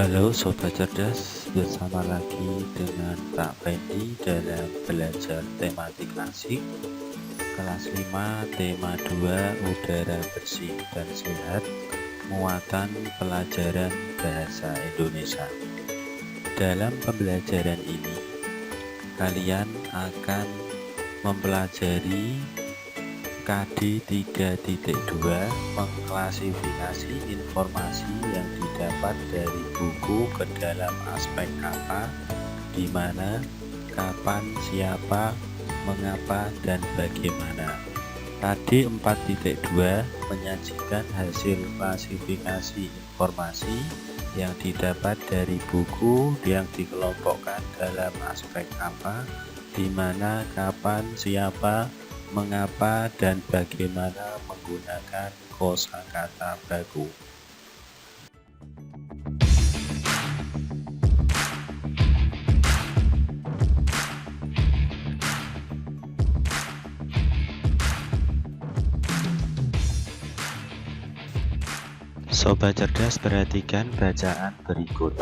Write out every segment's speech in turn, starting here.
Halo Sobat Cerdas, bersama lagi dengan Pak Fendi dalam belajar tematik asik kelas 5 tema 2 udara bersih dan sehat muatan pelajaran bahasa Indonesia. Dalam pembelajaran ini kalian akan mempelajari KD 3.2 mengklasifikasi informasi yang didapat dari buku ke dalam aspek apa, di mana, kapan, siapa, mengapa, dan bagaimana. KD 4.2 menyajikan hasil klasifikasi informasi yang didapat dari buku yang dikelompokkan dalam aspek apa, di mana, kapan, siapa, mengapa, dan bagaimana menggunakan kosakata baku. Sobat Cerdas, perhatikan bacaan berikut.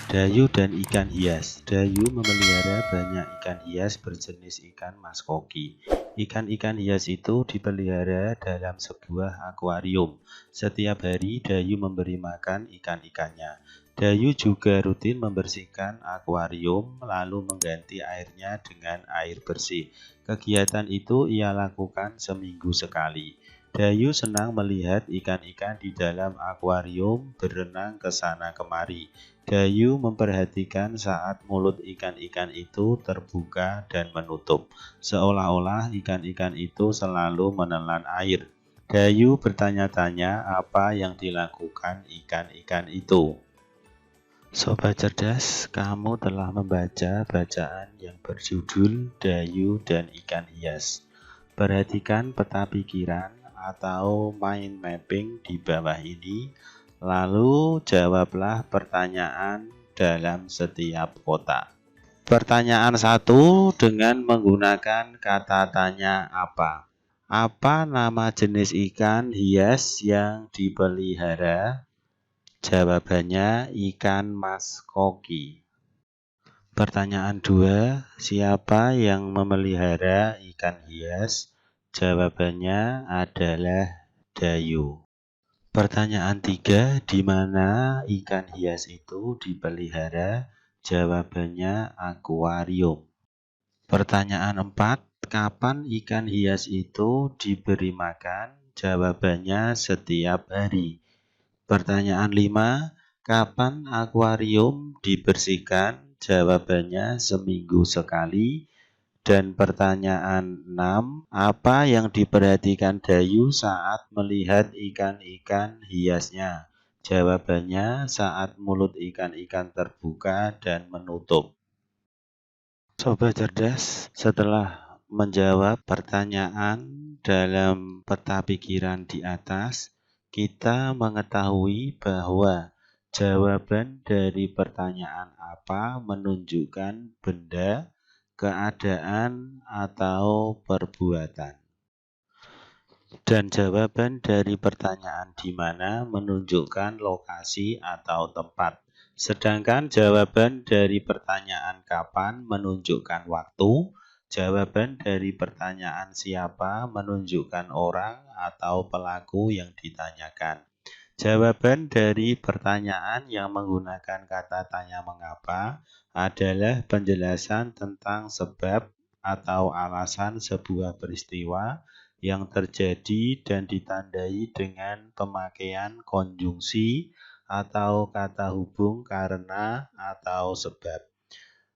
Dayu dan ikan hias. Dayu memelihara banyak ikan hias berjenis ikan mas koki. Ikan-ikan hias itu dipelihara dalam sebuah akuarium. Setiap hari Dayu memberi makan ikan-ikannya. Dayu juga rutin membersihkan akuarium lalu mengganti airnya dengan air bersih. Kegiatan itu ia lakukan seminggu sekali. Dayu senang melihat ikan-ikan di dalam akuarium berenang ke sana kemari. Dayu memperhatikan saat mulut ikan-ikan itu terbuka dan menutup, seolah-olah ikan-ikan itu selalu menelan air. Dayu bertanya-tanya apa yang dilakukan ikan-ikan itu. Sobat Cerdas, kamu telah membaca bacaan yang berjudul Dayu dan Ikan Hias. Perhatikan peta pikiran atau mind mapping di bawah ini. Lalu jawablah pertanyaan dalam setiap kotak. Pertanyaan 1 dengan menggunakan kata tanya apa? Apa nama jenis ikan hias yang dipelihara? Jawabannya ikan mas koki. Pertanyaan 2, siapa yang memelihara ikan hias? Jawabannya adalah Dayu. Pertanyaan 3, di mana ikan hias itu dipelihara? Jawabannya akuarium. Pertanyaan 4, kapan ikan hias itu diberi makan? Jawabannya setiap hari. Pertanyaan 5, kapan akuarium dibersihkan? Jawabannya seminggu sekali. Dan pertanyaan 6, apa yang diperhatikan Dayu saat melihat ikan-ikan hiasnya? Jawabannya saat mulut ikan-ikan terbuka dan menutup. Sobat Cerdas, setelah menjawab pertanyaan dalam peta pikiran di atas, kita mengetahui bahwa jawaban dari pertanyaan apa menunjukkan benda, keadaan, atau perbuatan. Dan jawaban dari pertanyaan di mana menunjukkan lokasi atau tempat. Sedangkan jawaban dari pertanyaan kapan menunjukkan waktu. Jawaban dari pertanyaan siapa menunjukkan orang atau pelaku yang ditanyakan. Jawaban dari pertanyaan yang menggunakan kata tanya mengapa adalah penjelasan tentang sebab atau alasan sebuah peristiwa yang terjadi dan ditandai dengan pemakaian konjungsi atau kata hubung karena atau sebab.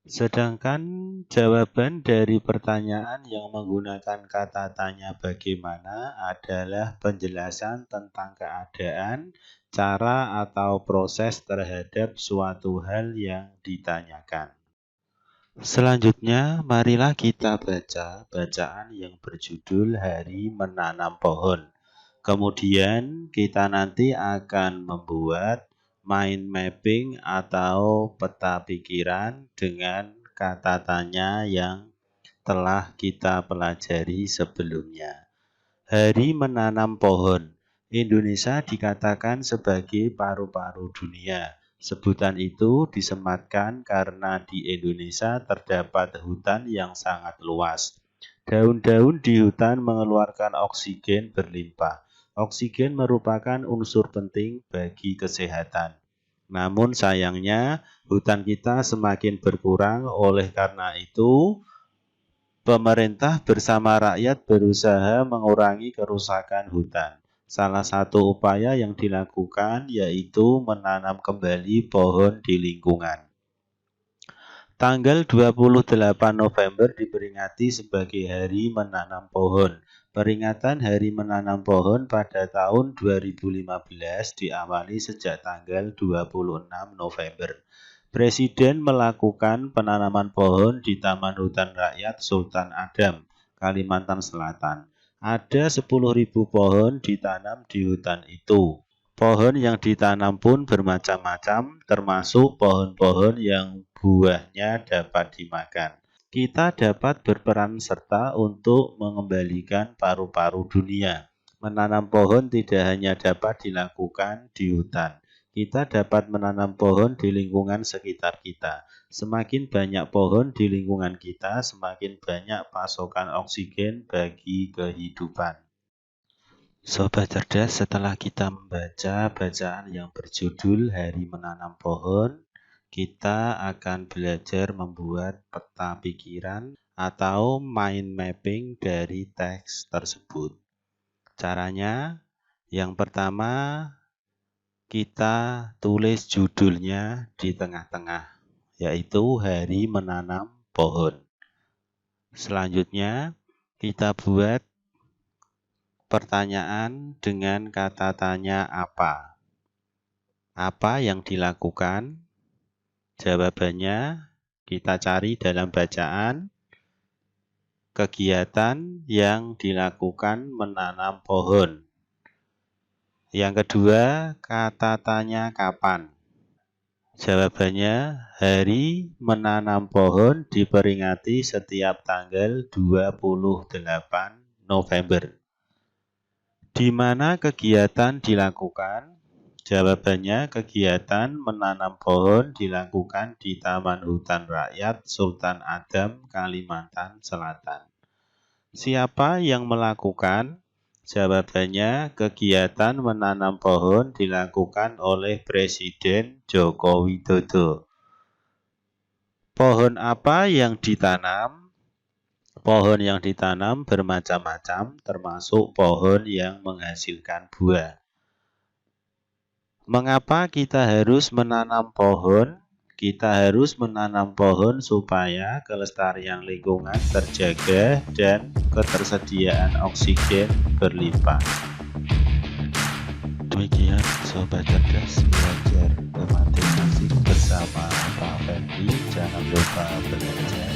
Sedangkan jawaban dari pertanyaan yang menggunakan kata tanya bagaimana adalah penjelasan tentang keadaan, cara atau proses terhadap suatu hal yang ditanyakan. Selanjutnya, marilah kita baca bacaan yang berjudul Hari Menanam Pohon. Kemudian kita nanti akan membuat mind mapping atau peta pikiran dengan kata tanya yang telah kita pelajari sebelumnya. Hari Menanam Pohon. Indonesia dikatakan sebagai paru-paru dunia. Sebutan itu disematkan karena di Indonesia terdapat hutan yang sangat luas. Daun-daun di hutan mengeluarkan oksigen berlimpah. Oksigen merupakan unsur penting bagi kesehatan. Namun sayangnya, hutan kita semakin berkurang. Oleh karena itu, pemerintah bersama rakyat berusaha mengurangi kerusakan hutan. Salah satu upaya yang dilakukan yaitu menanam kembali pohon di lingkungan. Tanggal 28 November diperingati sebagai Hari Menanam Pohon. Peringatan Hari Menanam Pohon pada tahun 2015 diawali sejak tanggal 26 November. Presiden melakukan penanaman pohon di Taman Hutan Rakyat Sultan Adam, Kalimantan Selatan. Ada 10.000 pohon ditanam di hutan itu. Pohon yang ditanam pun bermacam-macam, termasuk pohon-pohon yang buahnya dapat dimakan. Kita dapat berperan serta untuk mengembalikan paru-paru dunia. Menanam pohon tidak hanya dapat dilakukan di hutan. Kita dapat menanam pohon di lingkungan sekitar kita. Semakin banyak pohon di lingkungan kita, semakin banyak pasokan oksigen bagi kehidupan. Sobat cerdas, setelah kita membaca bacaan yang berjudul Hari Menanam Pohon, kita akan belajar membuat peta pikiran atau mind mapping dari teks tersebut. Caranya, yang pertama, kita tulis judulnya di tengah-tengah, yaitu Hari Menanam Pohon. Selanjutnya, kita buat pertanyaan dengan kata tanya apa. Apa yang dilakukan? Jawabannya kita cari dalam bacaan. Kegiatan yang dilakukan menanam pohon. Yang kedua, kata tanya kapan? Jawabannya, Hari Menanam Pohon diperingati setiap tanggal 28 November. Di mana kegiatan dilakukan? Jawabannya, kegiatan menanam pohon dilakukan di Taman Hutan Rakyat Sultan Adam, Kalimantan Selatan. Siapa yang melakukan? Jawabannya, kegiatan menanam pohon dilakukan oleh Presiden Joko Widodo. Pohon apa yang ditanam? Pohon yang ditanam bermacam-macam, termasuk pohon yang menghasilkan buah. Mengapa kita harus menanam pohon? Kita harus menanam pohon supaya kelestarian lingkungan terjaga dan ketersediaan oksigen berlimpah. Demikian Sobat Cerdas belajar matematika bersama Pak Fendi. Jangan lupa belajar.